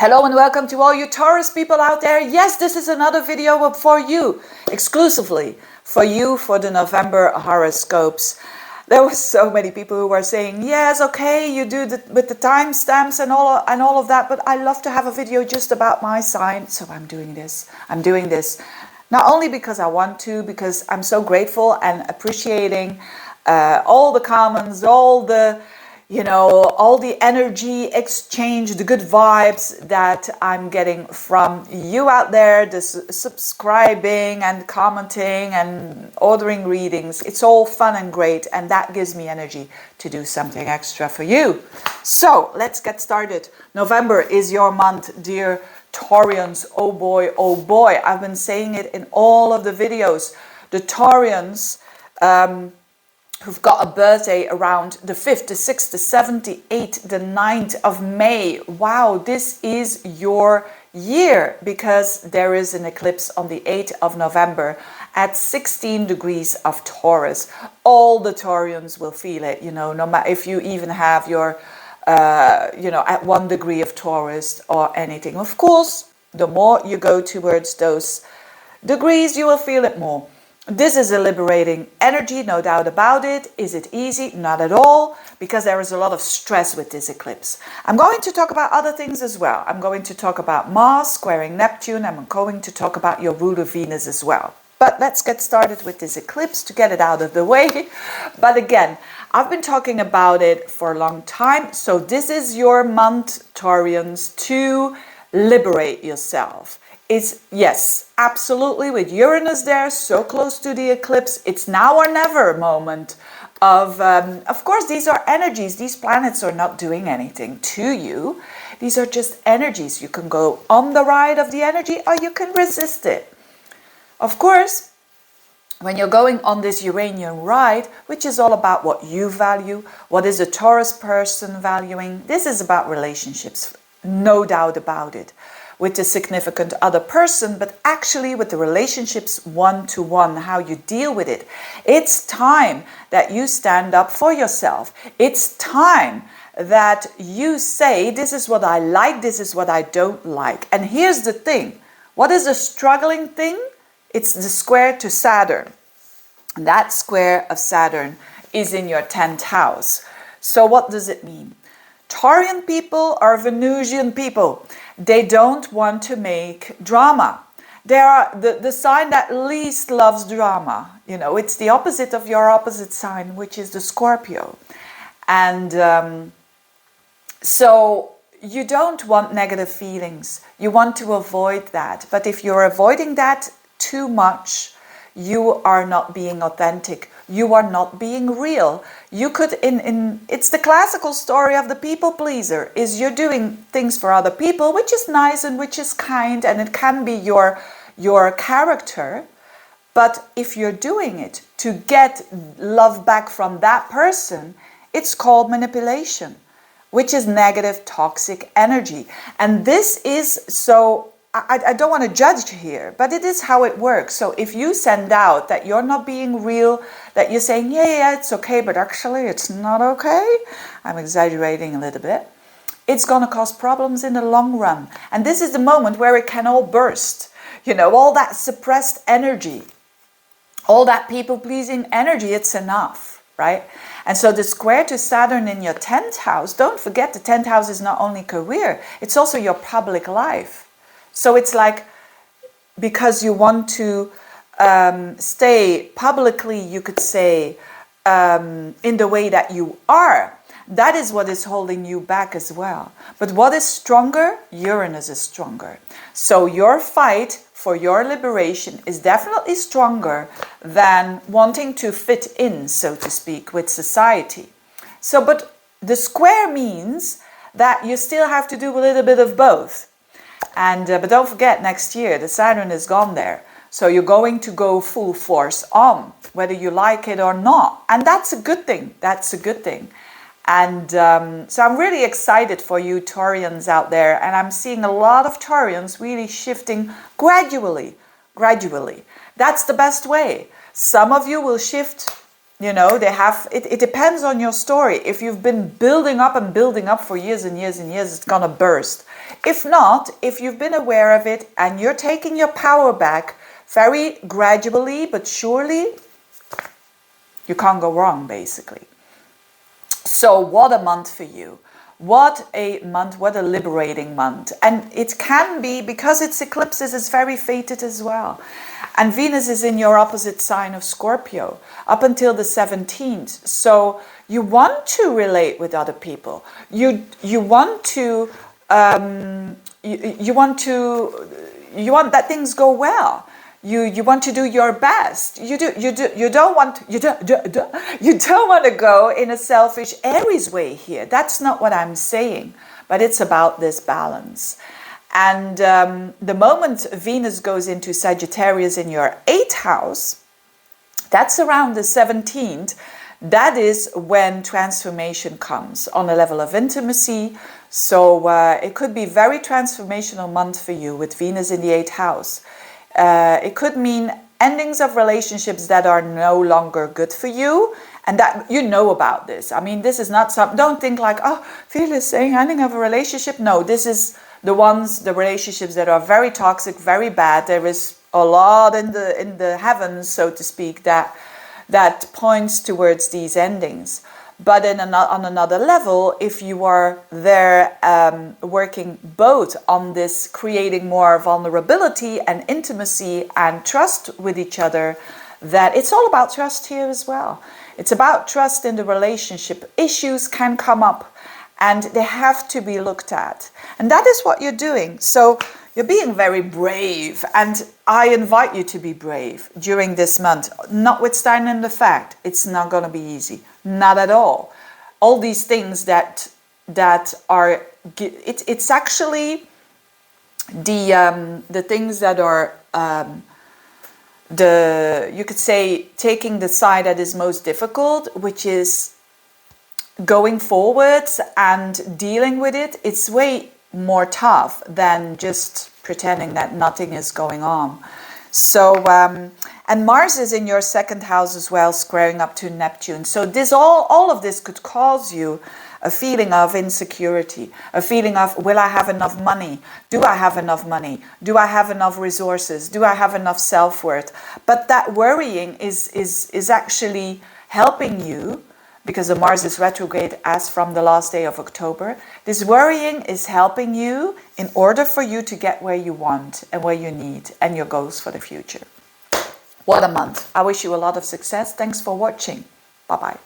Hello and welcome to all you Taurus people out there. Yes, this is another video for you, exclusively for you, for the November horoscopes. There were so many people who were saying, yes, okay, you do with the timestamps and all of that, but I love to have a video just about my sign, so I'm doing this. I'm doing this not only because I want to, because I'm so grateful and appreciating all the comments, all the energy exchange, the good vibes that I'm getting from you out there, the subscribing and commenting and ordering readings. It's all fun and great, and that gives me energy to do something extra for you. So let's get started. November is your month, dear Taurians. Oh boy, I've been saying it in all of the videos. The Taurians, who've got a birthday around the 5th, the 6th, the 7th, the 8th, the 9th of May. Wow, this is your year, because there is an eclipse on the 8th of November at 16 degrees of Taurus. All the Taurians will feel it, no matter if you even have your, at 1 degree of Taurus or anything. Of course, the more you go towards those degrees, you will feel it more. This is a liberating energy, no doubt about it. Is it easy? Not at all, because there is a lot of stress with this eclipse. I'm going to talk about other things as well. I'm going to talk about Mars squaring Neptune. I'm going to talk about your ruler Venus as well. But let's get started with this eclipse to get it out of the way. But again, I've been talking about it for a long time. So this is your month, Taurians, to liberate yourself. It's, yes, absolutely, with Uranus there, so close to the eclipse, it's now or never moment of course, these are energies. These planets are not doing anything to you. These are just energies. You can go on the ride of the energy or you can resist it. Of course, when you're going on this Uranian ride, which is all about what you value, what is a Taurus person valuing, this is about relationships, no doubt about it, with the significant other person, but actually with the relationships one-to-one, how you deal with it. It's time that you stand up for yourself. It's time that you say, this is what I like, this is what I don't like. And here's the thing. What is a struggling thing? It's the square to Saturn. And that square of Saturn is in your 10th house. So what does it mean? Taurian people are Venusian people. They don't want to make drama. They are the sign that least loves drama. It's the opposite of your opposite sign, which is the Scorpio. And so you don't want negative feelings. You want to avoid that. But if you're avoiding that too much, you are not being authentic. You are not being real. You could, it's the classical story of the people pleaser, is you're doing things for other people, which is nice and which is kind, and it can be your character. But if you're doing it to get love back from that person, it's called manipulation, which is negative, toxic energy. And this is so, I don't want to judge here, but it is how it works. So if you send out that you're not being real, that you're saying, yeah, it's okay, but actually it's not okay, I'm exaggerating a little bit, it's going to cause problems in the long run. And this is the moment where it can all burst. All that suppressed energy, all that people-pleasing energy, it's enough, right? And so the square to Saturn in your 10th house, don't forget the 10th house is not only career, it's also your public life. So it's like, because you want to stay publicly, you could say, in the way that you are, that is what is holding you back as well. But what is stronger? Uranus is stronger. So your fight for your liberation is definitely stronger than wanting to fit in, so to speak, with society. So, but the square means that you still have to do a little bit of both. And but don't forget, next year the Saturn is gone there, so you're going to go full force on, whether you like it or not, and that's a good thing. That's a good thing. And so I'm really excited for you Taurians out there, and I'm seeing a lot of Taurians really shifting gradually. That's the best way. Some of you will shift You know, they have, it depends on your story. If you've been building up and building up for years and years and years, it's gonna burst. If not, if you've been aware of it and you're taking your power back very gradually but surely, you can't go wrong, basically. So what a month for you. What a month, what a liberating month. And it can be, because it's eclipses, it's very fated as well. And Venus is in your opposite sign of Scorpio up until the 17th. So you want to relate with other people. You want to you want that things go well. You want to do your best. You don't want to go in a selfish Aries way here. That's not what I'm saying, but it's about this balance. And the moment Venus goes into Sagittarius in your 8th house, that's around the 17th. That is when transformation comes on a level of intimacy. So it could be very transformational month for you with Venus in the 8th house. It could mean endings of relationships that are no longer good for you, and that you know about this. I mean, this is not something, don't think like, oh, Veerle is saying ending of a relationship. No, this is the relationships that are very toxic, very bad. There is a lot in the heavens, so to speak, that points towards these endings. But on another level, if you are there working both on this, creating more vulnerability and intimacy and trust with each other, that it's all about trust here as well. It's about trust in the relationship. Issues can come up and they have to be looked at. And that is what you're doing. So you're being very brave, and I invite you to be brave during this month, notwithstanding the fact it's not going to be easy. Not at all. All these things that are, it's actually the things that are you could say, taking the side that is most difficult, which is going forwards and dealing with it. It's way more tough than just pretending that nothing is going on. So and Mars is in your 2nd house as well, squaring up to Neptune. So this all of this could cause you a feeling of insecurity, a feeling of, will I have enough money? Do I have enough money? Do I have enough resources? Do I have enough self-worth? But that worrying is actually helping you, because the Mars is retrograde as from the last day of October. This worrying is helping you in order for you to get where you want and where you need and your goals for the future. What a month. I wish you a lot of success. Thanks for watching. Bye-bye.